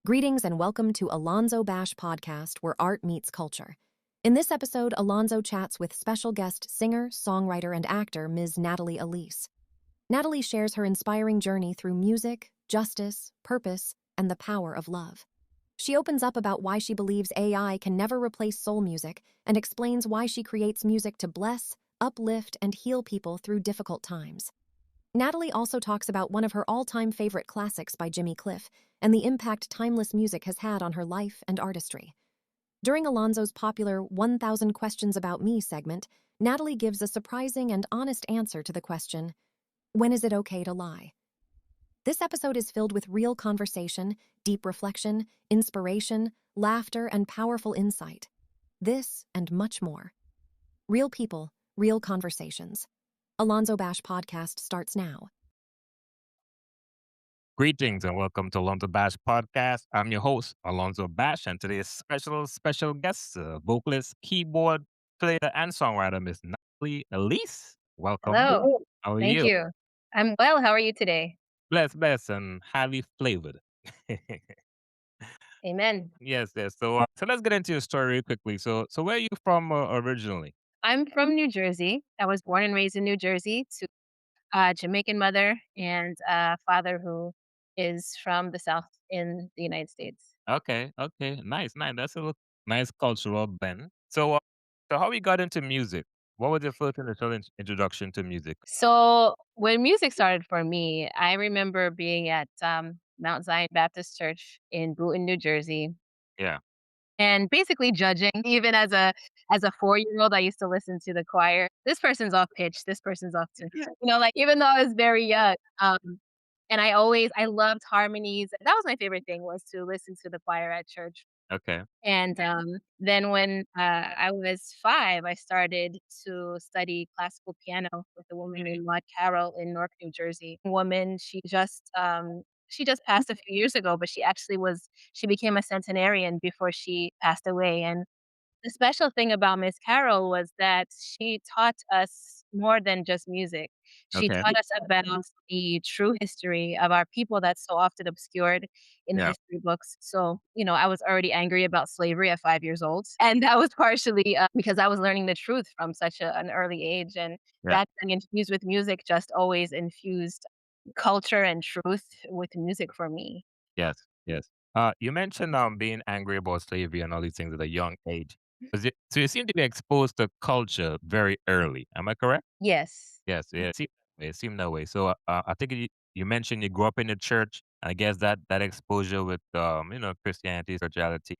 Greetings and welcome to AlonzoBash Podcast, where art meets culture. In this episode, Alonzo chats with special guest singer, songwriter, and actor Ms. Natalie Alese. Natalie shares her inspiring journey through music, justice, purpose, and the power of love. She opens up about why she believes AI can never replace soul music and explains why she creates music to bless, uplift, and heal people through difficult times. Natalie also talks about one of her all-time favorite classics by Jimmy Cliff and the impact timeless music has had on her life and artistry. During Alonzo's popular 1,000 Questions About Me segment, Natalie gives a surprising and honest answer to the question, when is it okay to lie? This episode is filled with real conversation, deep reflection, inspiration, laughter, and powerful insight. This and much more. Real people, real conversations. AlonzoBash Podcast starts now. Greetings and welcome to AlonzoBash Podcast. I'm your host, Alonzo Bash, and today's special guest, vocalist, keyboard player, and songwriter, Miss Natalie Alese. Welcome. Hello. How are Thank you? you. I'm well. How are you today? Blessed, and highly flavored. Amen. Yes. So let's get into your story really quickly. So where are you from originally? I'm from New Jersey. I was born and raised in New Jersey to a Jamaican mother and a father who is from the South in the United States. Okay. Nice. That's a nice cultural blend. So how you got into music? What was your first initial introduction to music? So when music started for me, I remember being at Mount Zion Baptist Church in Boonton, New Jersey, Yeah. and basically judging. Even as a 4-year-old, I used to listen to the choir. This person's off pitch. This person's off tune. Like even though I was very young, and I loved harmonies. That was my favorite thing, was to listen to the choir at church. Okay. And then when I was 5, I started to study classical piano with a woman named Maud Carroll in Newark, New Jersey. Woman, she just passed a few years ago, but she became a centenarian before she passed away. And the special thing about Miss Carroll was that she taught us more than just music. She Okay. taught us about the true history of our people that's so often obscured in Yeah. history books. So, I was already angry about slavery at 5 years old, and that was partially because I was learning the truth from such an early age, and Yeah. that being infused with music just always infused culture and truth with music for me. Yes. You mentioned being angry about slavery and all these things at a young age. So you seem to be exposed to culture very early. Am I correct? Yes. Yes. Yeah. It seemed that way. So I think you mentioned you grew up in the church. I guess that exposure with Christianity, spirituality,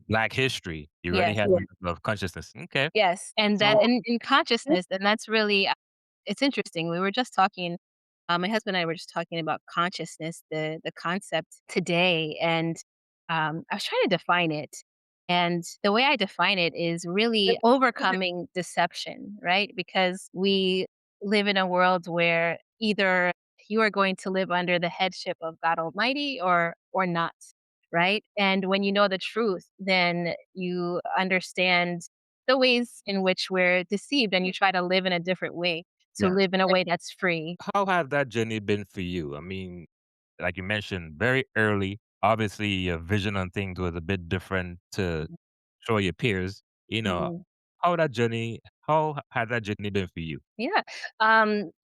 Black history. You already Yes. had a level of consciousness. Okay. Yes, and that So in consciousness, and that's really it's interesting. We were just talking, my husband and I were just talking about consciousness, the concept today, and I was trying to define it. And the way I define it is really overcoming deception, right? Because we live in a world where either you are going to live under the headship of God Almighty or not, right? And when you know the truth, then you understand the ways in which we're deceived, and you try to live in a different way, to yeah. live in a way that's free. How has that journey been for you? I mean, like you mentioned, very early. Obviously, your vision on things was a bit different to show your peers. Mhm. How has that journey been for you? Yeah.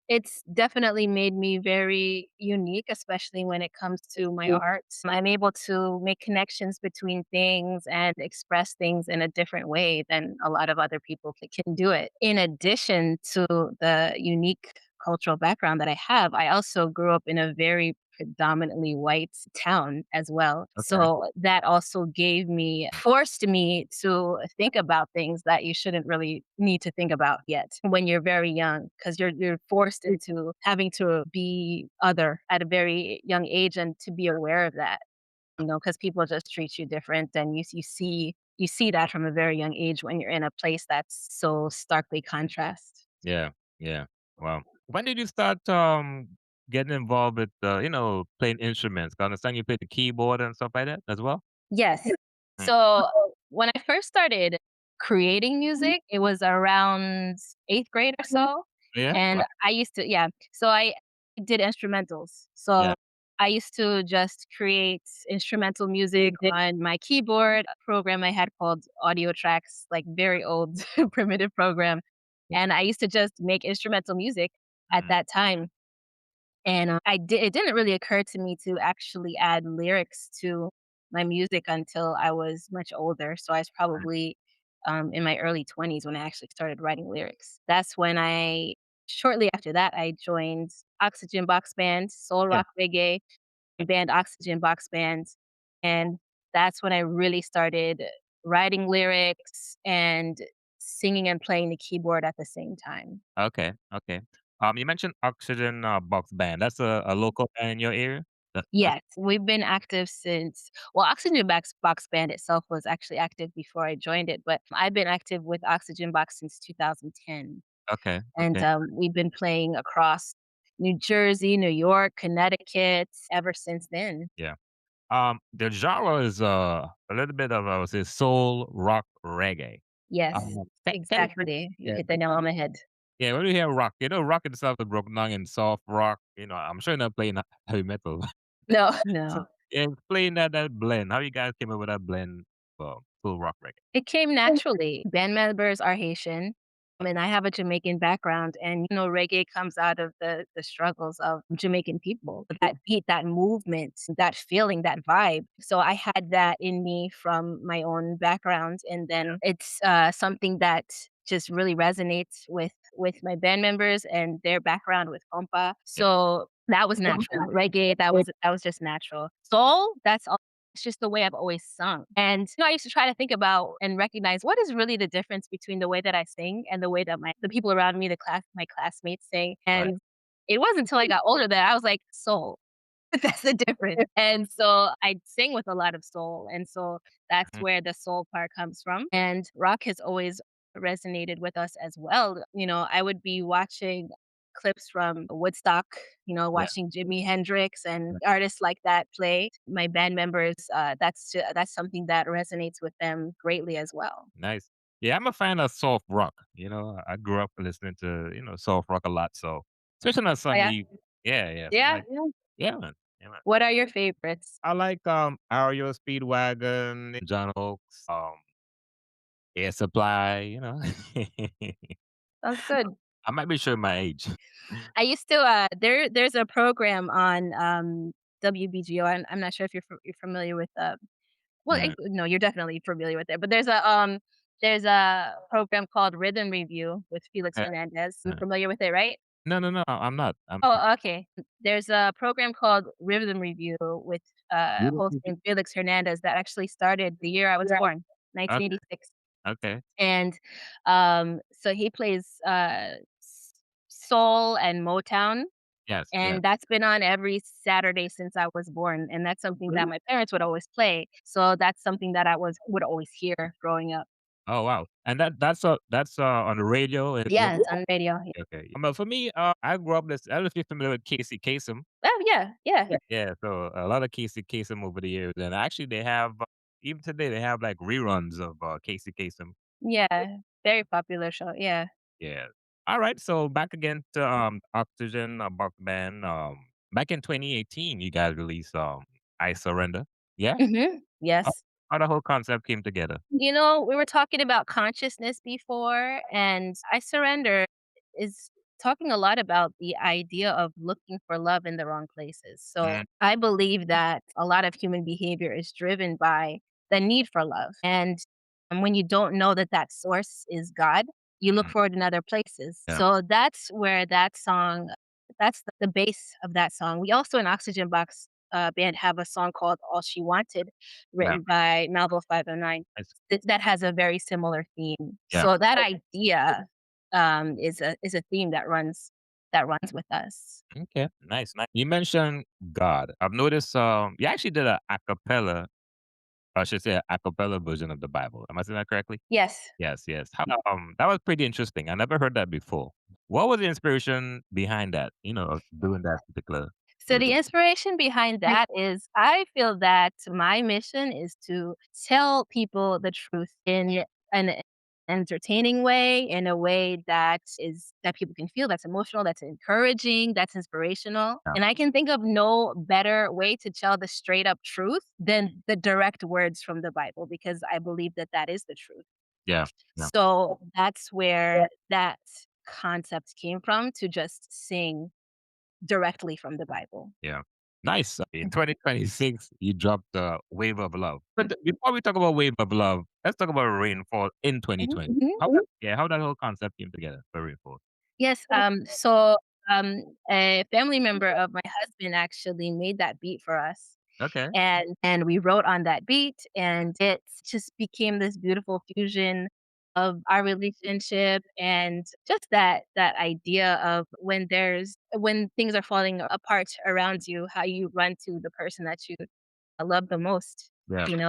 It's definitely made me very unique, especially when it comes to my art. I'm able to make connections between things and express things in a different way than a lot of other people can do it. In addition to the unique cultural background that I have, I also grew up in a very predominantly white town as well. Okay. So that also forced me to think about things that you shouldn't really need to think about yet when you're very young, because you're forced into having to be other at a very young age and to be aware of that, because people just treat you different, and you see that from a very young age when you're in a place that's so starkly contrast. Yeah. Yeah. Wow. When did you start getting involved with playing instruments? 'Cause I understand you played the keyboard and stuff like that as well. Yes. Mm. So, when I first started creating music, it was around 8th grade or so, Yeah. and Wow. I used to, yeah. So I did instrumentals. Yeah. So I used to just create instrumental music on my keyboard, a program I had called Audio Tracks, like very old primitive program. And I used to just make instrumental music at Mm, that time. And it didn't really occur to me to actually add lyrics to my music until I was much older. So I was mm, probably in my early 20s when I actually started writing lyrics. That's when shortly after that, I joined Oxygen Box Band, Soul yeah. Rock Reggae band, Oxygen Box Band. And that's when I really started writing lyrics and singing and playing the keyboard at the same time. Okay, okay. You mentioned Oxygen, Box Band. That's a local band in your area? That's Yes, we've been active since well, Oxygen Box Band itself was actually active before I joined it, but I've been active with Oxygen Box since 2010, okay, and, okay, we've been playing across New Jersey, New York, Connecticut ever since then. yeah. The genre is, a little bit of, I would say, soul, rock, reggae. Yes, Can exactly. You yeah, hit the nail on the head. yeah, when you hear rock, rock itself is broken down in soft rock, I'm sure you're not playing heavy metal. No, So, no. yeah, explain that blend. How you guys came up with that blend, full rock reggae? It came naturally. Band members are Haitian, and I have a Jamaican background, and, reggae comes out of the struggles of Jamaican people. That beat, that movement, that feeling, that vibe. So I had that in me from my own background, and then it's, something that just really resonates with my band members and their background with compa. Yeah, So that was natural. Reggae, that was just natural. Soul, it's just the way I've always sung. And, I used to try to think about and recognize what is really the difference between the way that I sing and the way that the people around me, my classmates sing. right. And it wasn't until I got older that I was like, soul. That's the difference. And so I sing with a lot of soul. And so that's Mhm. where the soul part comes from. And rock has always resonated with us as well. I would be watching clips from Woodstock, Yeah, watching Jimi Hendrix and yeah, artists like that play. My band members, that's something that resonates with them greatly as well. nice. Yeah, I'm a fan of soft rock. I grew up listening to, soft rock a lot. So, especially on Oh, yeah? Sunday. Yeah, yeah. So Yeah. like, yeah, man. Yeah, man. What are your favorites? I like Ario Speedwagon, John Oaks, Air Supply. Sounds good. I might be showing my age. I used to, there's a program on, WBGO. I'm not sure if you're familiar with, well, Uh, no, you're definitely familiar with it, but there's a program called Rhythm Review with Felix uh, Hernandez. You're uh, familiar with it, right? no, no, no, I'm not. Oh, okay. There's a program called Rhythm Review with, Okay, hosting Felix Hernandez that actually started the year I was born, 1986. okay. And, so he plays, soul and Motown, Yes, yes. and that's been on every Saturday since I was born, and that's something that my parents would always play. So that's something that I would always hear growing up. Oh, wow. And that's on the radio. Yes, on radio. Yeah. Okay. But for me, I grew up I don't know if you're familiar with Casey Kasem. Oh, yeah, yeah. Yeah, so a lot of Casey Kasem over the years, and actually they have even today they have like reruns of Casey Kasem. Yeah, very popular show, yeah. Yeah. All right, so back again to Oxygen Buck Band. Back in 2018, you guys released I Surrender. Yeah, Mhm, how, yes. how the whole concept came together. We were talking about consciousness before, and I Surrender is talking a lot about the idea of looking for love in the wrong places. So Mm, I believe that a lot of human behavior is driven by the need for love. And when you don't know that that source is God, you look mm, for it in other places. yeah, So that's where that's the base of that song. We also in Oxygen Box band have a song called All She Wanted, yeah, written by Malvo 509 that has a very similar theme. yeah. So that idea, is a theme that runs with us. Okay, nice, nice. You mentioned God. I've noticed you actually did a acapella, or I should say a acapella version of the Bible. Am I saying that correctly? Yes. Yes, yes. That was pretty interesting. I never heard that before. What was the inspiration behind that? Of doing that particular So the version? inspiration behind that is I feel that my mission is to tell people the truth in entertaining way, in a way that people can feel, that's emotional, that's encouraging, that's inspirational. Yeah. And I can think of no better way to tell the straight up truth than the direct words from the Bible, because I believe that that is the truth. Yeah. Yeah. So that's where that concept came from, to just sing directly from the Bible. Yeah. Nice. In 2026, you dropped the Wave of Love. But before we talk about Wave of Love, let's talk about Rainfall in 2020. Mhm. How that whole concept came together for Rainfall. Yes, a family member of my husband actually made that beat for us, Okay. and we wrote on that beat, and it just became this beautiful fusion of our relationship, and just that idea of when things are falling apart around you, how you run to the person that you love the most, Yeah. and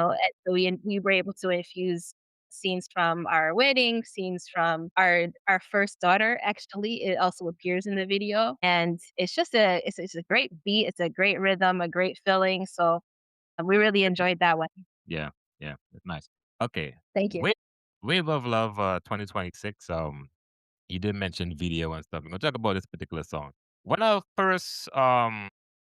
so we were able to infuse scenes from our wedding, scenes from our first daughter. Actually, it also appears in the video, and it's a great beat, it's a great rhythm, a great feeling. So we really enjoyed that one. Yeah. Yeah. That's nice. Okay. Thank you. Wave of Love 2026. You did mention video and stuff. We're gonna talk about this particular song. When I first well,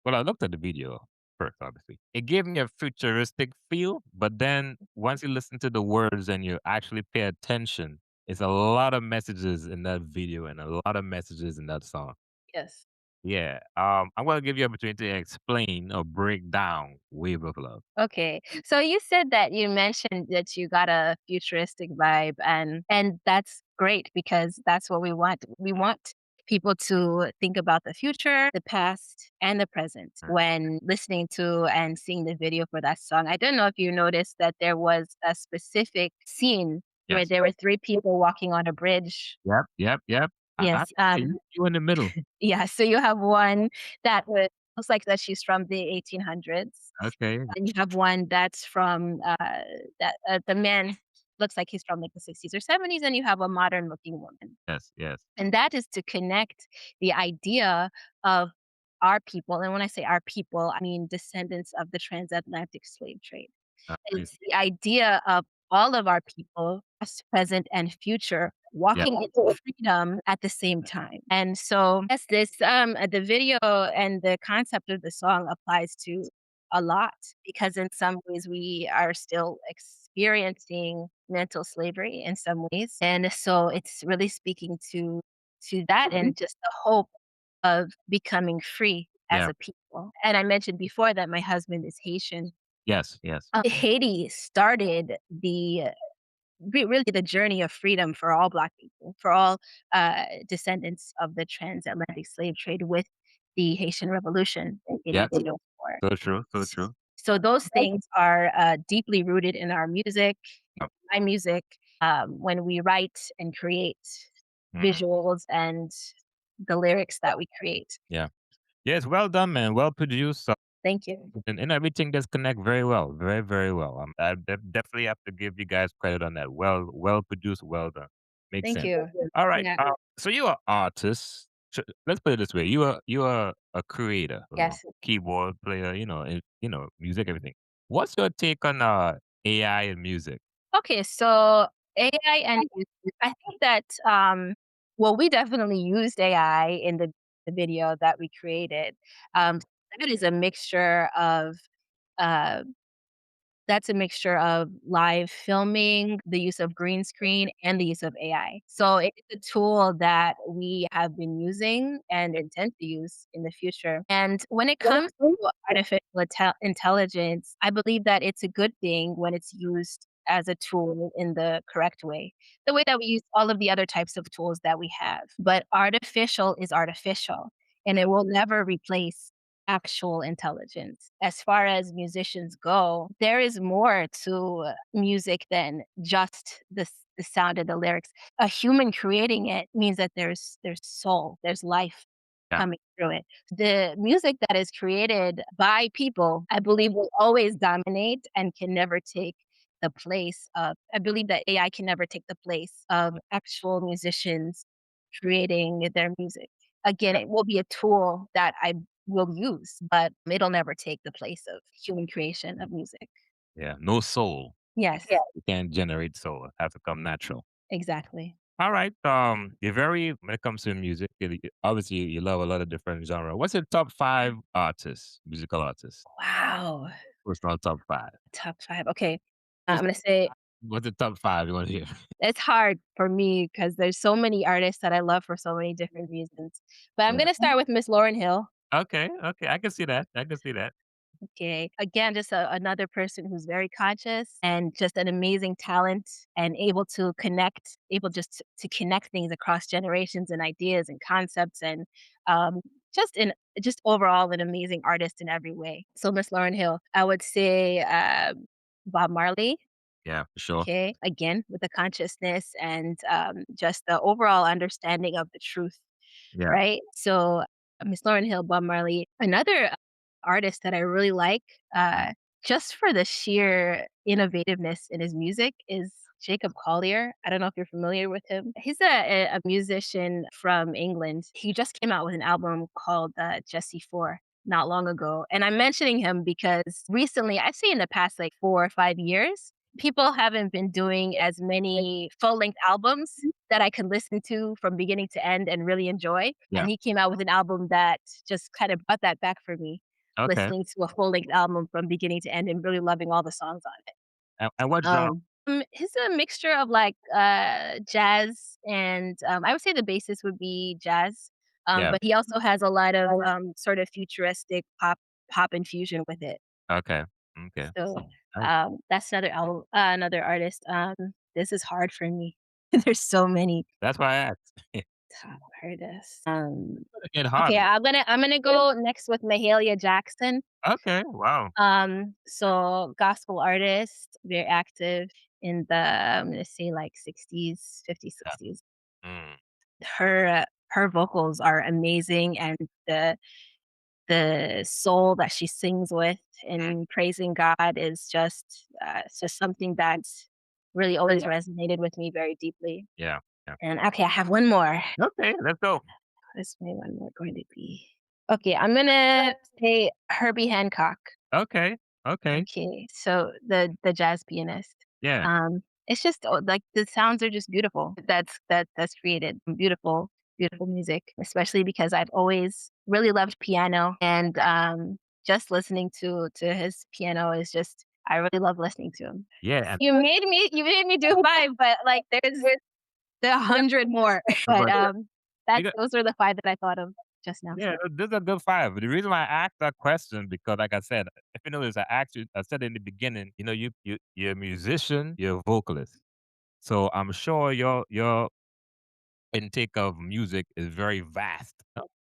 I looked at the video first, obviously. It gave me a futuristic feel, but then once you listen to the words and you actually pay attention, it's a lot of messages in that video and a lot of messages in that song. Yes. Yeah. I'm gonna give you an opportunity to explain or break down Wave of Love. Okay. So you said that you mentioned that you got a futuristic vibe, and that's great, because that's what we want. We want people to think about the future, the past, and the present Mm. when listening to and seeing the video for that song. I don't know if you noticed that there was a specific scene where Yes. there were three people walking on a bridge. Yep. Yep. Yep. Yes. You in the middle. Yeah. So you have one that looks like that she's from the 1800s. Okay. And you have one that's from, the man looks like he's from, like, the 60s or 70s, and you have a modern-looking woman. Yes. Yes. And that is to connect the idea of our people, and when I say our people, I mean descendants of the transatlantic slave trade. I It's see. the idea of all of our people, past, present, and future, Yeah. walking into freedom at the same time. And so, yes, the video and the concept of the song applies to a lot, because in some ways we are still experiencing mental slavery in some ways. And so it's really speaking to that, and just the hope of becoming free as Yeah. a people. And I mentioned before that my husband is Haitian. Yes. Yes. Haiti started really the journey of freedom for all Black people, for all descendants of the transatlantic slave trade, with the Haitian Revolution in Yeah. 1804. So true. So true. So those things are deeply rooted in our music, Yep. my music, when we write and create Mhm. visuals and the lyrics that we create. Yeah. Yes. Well done, man. Well produced. Thank you. And everything does connect very well, very, very well. Definitely have to give you guys credit on that. Well produced, well done. Makes Thank sense. you. All right. Yeah. So you're an artist. Let's put it this way: you are a creator, Yes. keyboard player. Music, everything. What's your take on AI and music? Okay, so AI and YouTube, I think that, well, we definitely used AI in the video that we created. Um, that is a mixture of, uh that's a mixture of live filming, the use of green screen, and the use of AI. So it's a tool that we have been using and intend to use in the future. And when it comes to artificial intelligence, I believe that it's a good thing when it's used as a tool in the correct way, the way that we use all of the other types of tools that we have. But artificial is artificial, and it will never replace actual intelligence. As far as musicians go, there is more to music than just the sound of the lyrics. A human creating it means that there's soul, there's life Yeah, coming through it. The music that is created by people, I believe, will always dominate and can never take the place of, I believe that AI can never take the place of actual musicians creating their music. Again, it will be a tool that I will use, but it'll never take the place of human creation of music. yeah. No soul. Yes. You can't generate soul. It has to come natural. Exactly. All right. You're very when it comes to music. Obviously, you love a lot of different genre. What's your top five artists, musical artists? Wow. Personal top five. Top 5. Okay. I'm Just gonna say what's the top five you want to hear? it's hard for me because there's so many artists that I love for so many different reasons. But I'm Yeah. gonna start with Miss Lauryn Hill. Okay. Okay. I can see that. I can see that. Okay. Again, just another person who's very conscious and just an amazing talent and able to connect, able just to connect things across generations and ideas and concepts and um, just overall an amazing artist in every way. So Miss Lauryn Hill, I would say Bob Marley. Yeah, for sure. Okay, again with the consciousness and just the overall understanding of the truth, Yeah. right? So, Miss Lauryn Hill, Bob Marley. Another artist that I really like, just for the sheer innovativeness in his music is Jacob Collier. I don't know if you're familiar with him. He's a musician from England. He just came out with an album called Jesse 4 not long ago. And I'm mentioning him because recently, I'd say in the past like 4 or 5 years, people haven't been doing as many full length albums that I can listen to from beginning to end and really enjoy. Yeah. And he came out with an album that just kind of brought that back for me, Okay. listening to a full length album from beginning to end and really loving all the songs on it. And what genre? He's a mixture of like jazz and I would say the basis would be jazz. Yeah. But he also has a lot of sort of futuristic pop infusion with it. Okay. Okay. So, Nice. that's another artist. This is hard for me. There's so many That's why I asked. top artists. It's get Okay, harder. I'm gonna go next with Mahalia Jackson. Okay. Wow. So gospel artist, very active in the I'm gonna say like 60s, 50s, Yeah. 60s. Mm. Her vocals are amazing and the soul that she sings with in praising God is just it's just something that's really always resonated with me very deeply. Yeah. Yeah. And okay, I have one more. Okay. Let's go. What's my one more going to be? Okay, I'm gonna say Herbie Hancock. Okay. Okay. Okay, so the jazz pianist. Yeah. It's just like the sounds are just beautiful. That's created beautiful, beautiful music, especially because I've always really loved piano and just listening to his piano is just I really love listening to him. Yeah. And You made me do 5, but like there's 100 more. But but that's you got, those are the 5 that I thought of just now. yeah, this is a good five. The reason why I asked that question because, like I said, if you notice, I said in the beginning, you're a musician, you're a vocalist. So I'm sure your intake of music is very vast.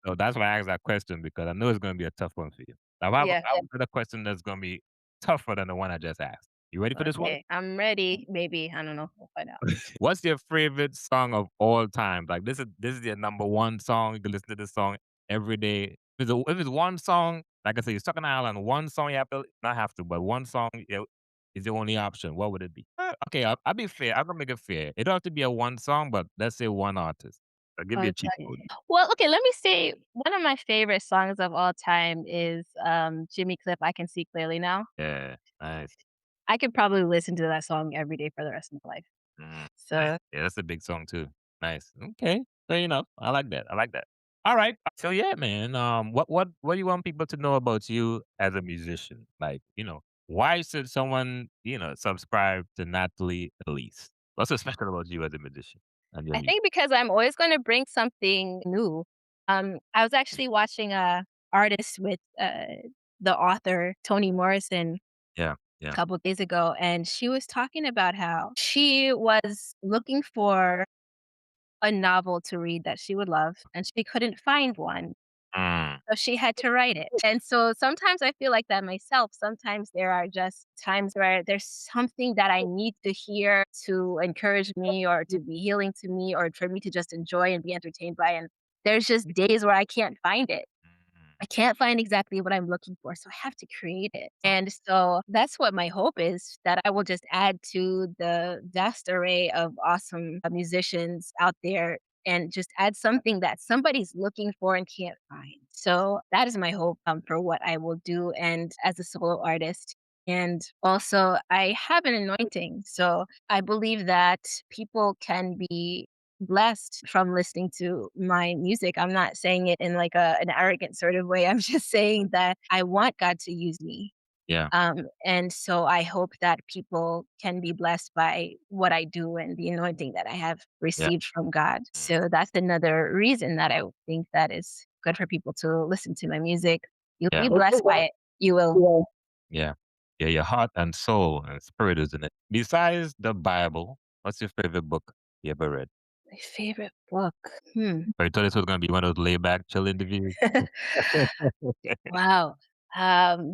So that's why I asked that question because I know it's going to be a tough one for you. Now, Yeah. I have another question that's going to be tougher than the one I just asked. You ready for this one? Okay, I'm ready. Maybe I don't know. We'll find out. What's your favorite song of all time? Like this is your number one song. You can listen to this song every day. If it's one song, like I said, you're stuck on an island. One song you have to not have to, but one song is the only option. What would it be? Okay, I'll be fair. I'm gonna make it fair. It don't have to be a one song, but let's say one artist. I'll give you a cheat code. Okay. Well, okay, let me say one of my favorite songs of all time is Jimmy Cliff, I Can See Clearly Now. Yeah, nice. I could probably listen to that song every day for the rest of my life. Mm, nice. So Yeah, that's a big song too. Nice. Okay. Fair enough. I like that. I like that. All right. So yeah, man. What do you want people to know about you as a musician? Like, why should someone, subscribe to Natalie Elise? What's so special about you as a musician and your I music? think because I'm always gonna bring something new. I was actually watching a artist with the author Toni Morrison Yeah. a Yeah. couple days ago, and she was talking about how she was looking for a novel to read that she would love, and she couldn't find one. Mm, So she had to write it. And so sometimes I feel like that myself. Sometimes there are just times where there's something that I need to hear to encourage me or to be healing to me or for me to just enjoy and be entertained by. And there's just days where I can't find it. mm. I can't find exactly what I'm looking for, so I have to create it. And so that's what my hope is that I will just add to the vast array of awesome musicians out there and just add something that somebody's looking for and can't find. So that is my hope for what I will do and as a solo artist. And also, I have an anointing. So I believe that people can be blessed from listening to my music. I'm not saying it in like an arrogant sort of way. I'm just saying that I want God to use me. Yeah. And so I hope that people can be blessed by what I do and the anointing that I have Yeah. received from God. So that's another reason that I think that is good for people to listen to my music. You'll Yeah. be blessed by it. You will. Yeah. Yeah. Your heart and soul and spirit is in it. Besides the Bible, what's your favorite book you ever read? My favorite book. Hmm. Or you thought this was gonna be one of those laid back, chill interviews? Wow. My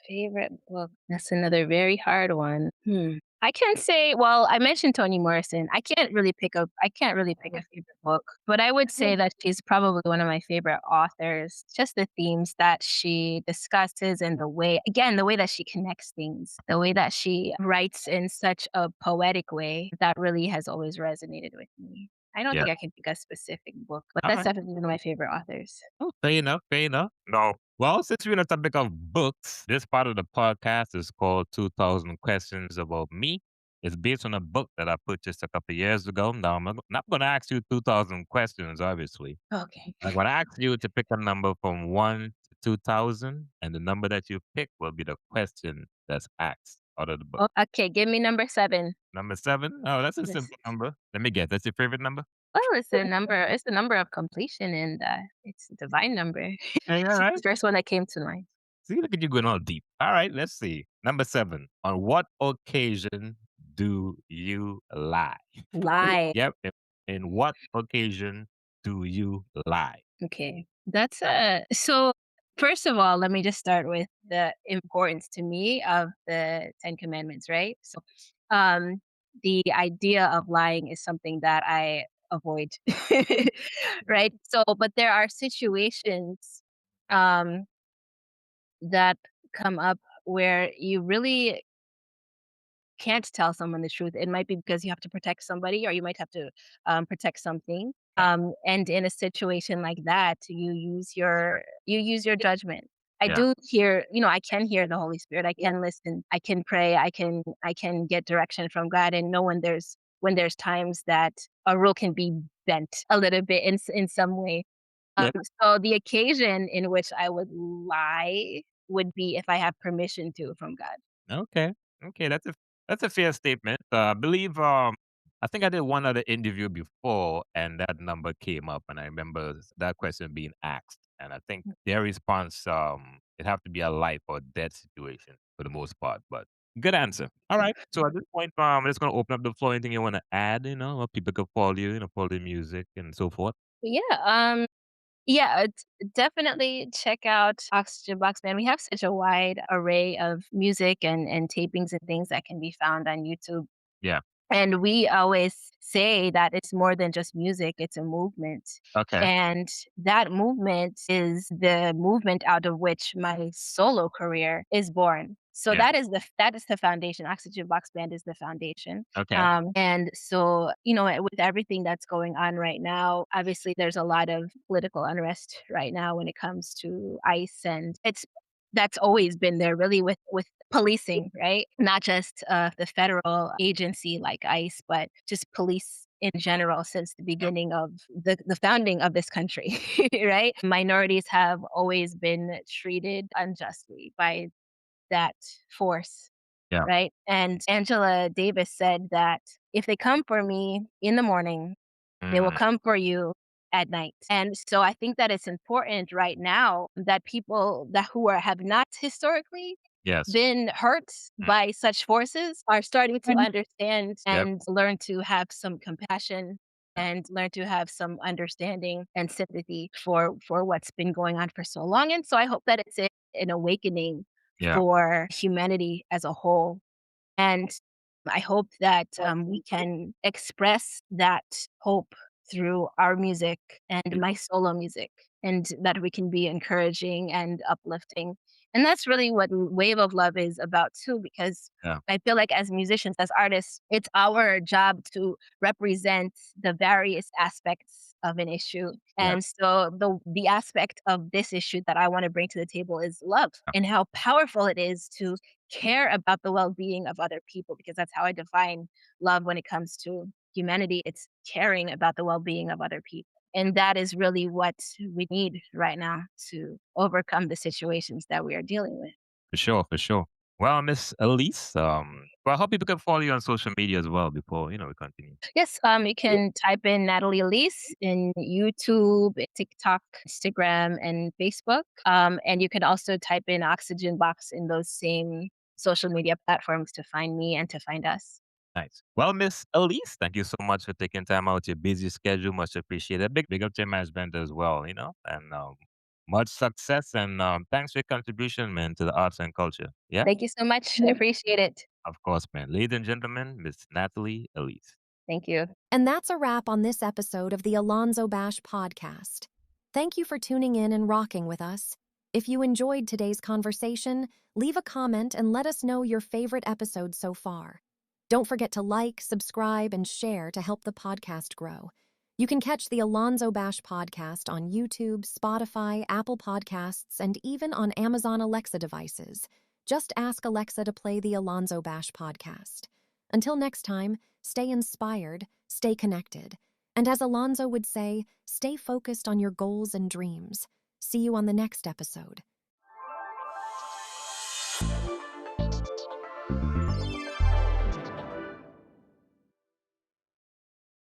favorite book. That's another very hard one. I can say, well, I mentioned Toni Morrison. I can't really pick a favorite book, but I would say that she's probably one of my favorite authors. Just the themes that she discusses and the way that she connects things, the way that she writes in such a poetic way that really has always resonated with me. I don't Yeah. think I can pick a specific book, but All that's right. definitely one of my favorite authors. Oh, fair enough. Fair enough. No. Well, since we're on the topic of books, this part of the podcast is called 2000 Questions About Me. It's based on a book that I purchased a couple years ago. Now, I'm not going to ask you 2000 questions, obviously. Okay. I'm going to ask you to pick a number from 1 to 2000, and the number that you pick will be the question that's asked out of the book. Oh, okay, give me number 7. Number 7? Oh, that's a Yes. simple number. Let me guess. That's your favorite number? Well, it's the number of completion, and, it's a divine number. Hey, all It's right. the first one that came to mind. See, look at you going all deep. All right, let's see. Number 7. On what occasion do you lie? Lie. Yep. In what occasion do you lie? Okay. That's, so, first of all, let me just start with the importance to me of the 10 commandments, right? So, um, the idea of lying is something that I avoid, right? So, but there are situations, um, that come up where you really can't tell someone the truth. It might be because you have to protect somebody or you might have to, protect something. Yeah. And in a situation like that, you use your judgment. I Yeah. do hear, I can hear the Holy Spirit. I can listen. I can pray. I can get direction from God and know when there's times that a rule can be bent a little bit in some way. Um, Yeah. so the occasion in which I would lie would be if I have permission to from God. Okay. Okay. That's a fair statement. I believe I think I did one other interview before and that number came up and I remember that question being asked. And I think their response it have to be a life or death situation for the most part. But good answer. All right. So at this point, I'm just gonna open up the floor. Anything you wanna add, where people can follow you, follow the music and so forth. Yeah, definitely check out Oxygen Box Band. We have such a wide array of music and tapings and things that can be found on YouTube. Yeah. And we always say that it's more than just music, it's a movement. Okay. And that movement is the movement out of which my solo career is born. So Yeah. that is the foundation. Oxygen Box Band is the foundation. Okay. And so, with everything that's going on right now, obviously there's a lot of political unrest right now when it comes to ICE, and that's always been there really with policing, right? Not just the federal agency like ICE, but just police in general since the beginning of the founding of this country, right? Minorities have always been treated unjustly by that force, Yeah. right? And Angela Davis said that if they come for me in the morning, they will Mm, come for you at night. And so I think that it's important right now that people that have not historically yes. been hurt Mm, by such forces are starting to understand yep. and learn to have some compassion and learn to have some understanding and sympathy for what's been going on for so long. And so I hope that it's an awakening Yeah. for humanity as a whole. And I hope that we can express that hope through our music and my solo music, and that we can be encouraging and uplifting. And that's really what Wave of Love is about, too, because Yeah. I feel like as musicians, as artists, it's our job to represent the various aspects of an issue. Yep. And so the aspect of this issue that I want to bring to the table is love and how powerful it is to care about the well-being of other people, because that's how I define love when it comes to humanity. It's caring about the well-being of other people. And that is really what we need right now to overcome the situations that we are dealing with. For sure, for sure. Well, Miss Elise, well, I hope people can follow you on social media as well before, we continue. Yes, you can type in Natalie Alese in YouTube, TikTok, Instagram, and Facebook. And you can also type in Oxygen Box in those same social media platforms to find me and to find us. Nice. Well, Miss Elise, thank you so much for taking time out your busy schedule. Much appreciated. Big up to your management as well, and much success and thanks for your contribution, man, to the arts and culture. Yeah, Thank you so much. I appreciate it. of course, man. Ladies and gentlemen, Miss Natalie Elise. Thank you. And that's a wrap on this episode of the AlonzoBash Podcast. Thank you for tuning in and rocking with us. If you enjoyed today's conversation, leave a comment and let us know your favorite episode so far. Don't forget to like, subscribe, and share to help the podcast grow. You can catch the AlonzoBash Podcast on YouTube, Spotify, Apple Podcasts, and even on Amazon Alexa devices. Just ask Alexa to play the AlonzoBash Podcast. Until next time, stay inspired, stay connected, and as Alonzo would say, stay focused on your goals and dreams. See you on the next episode.